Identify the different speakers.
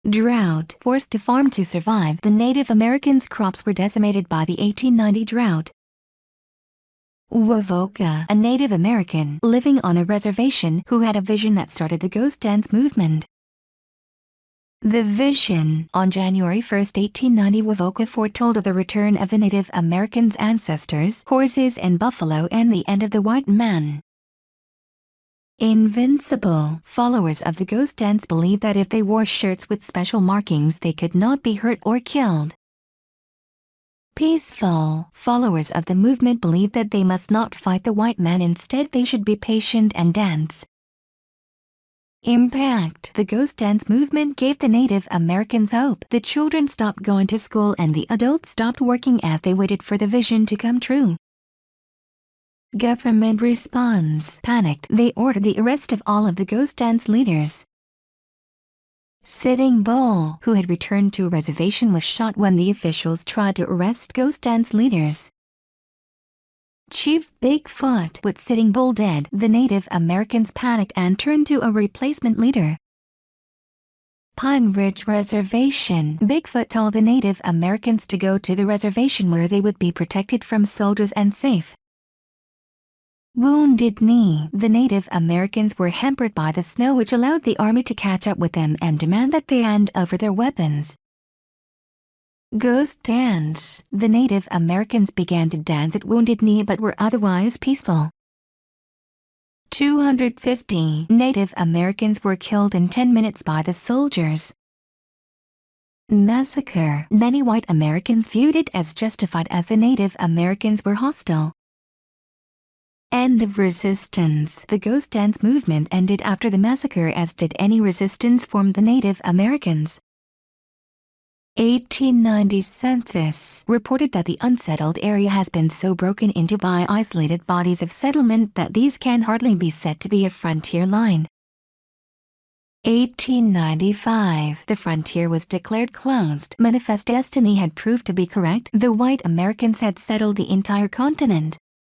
Speaker 1: Drought. Forced to farm to survive, the Native Americans' crops were decimated by the 1890 drought. Wovoka, a Native American living on a reservation who had a vision that started the ghost dance movement. The vision. On January 1, 1890, Wovoka foretold of the return of the Native Americans' ancestors, horses and buffalo, and the end of the white man. Invincible. Followers of the ghost dance believed that if they wore shirts with special markings they could not be hurt or killed. Peaceful. Followers of the movement believed that they must not fight the white man, instead they should be patient and dance. Impact. The ghost dance movement gave the Native Americans hope. The children stopped going to school and the adults stopped working as they waited for the vision to come true. Government response. Panicked, they ordered the arrest of all of the ghost dance leaders. Sitting Bull, who had returned to a reservation, was shot when the officials tried to arrest ghost dance leaders. Chief Bigfoot. With Sitting Bull dead, the Native Americans panicked and turned to a replacement leader. Pine Ridge Reservation. Bigfoot told the Native Americans to go to the reservation where they would be protected from soldiers and safe. Wounded Knee. The Native Americans were hampered by the snow, which allowed the army to catch up with them and demand that they hand over their weapons. Ghost dance. The Native Americans began to dance at Wounded Knee but were otherwise peaceful. 250 Native Americans were killed in 10 minutes by the soldiers. Massacre. Many white Americans viewed it as justified as the Native Americans were hostile. End of resistance. The ghost dance movement ended after the massacre, as did any resistance from the Native Americans. 1890 Census reported that the unsettled area has been so broken into by isolated bodies of settlement that these can hardly be said to be a frontier line. 1895 The frontier was declared closed. Manifest destiny had proved to be correct. The white Americans had settled the entire continent.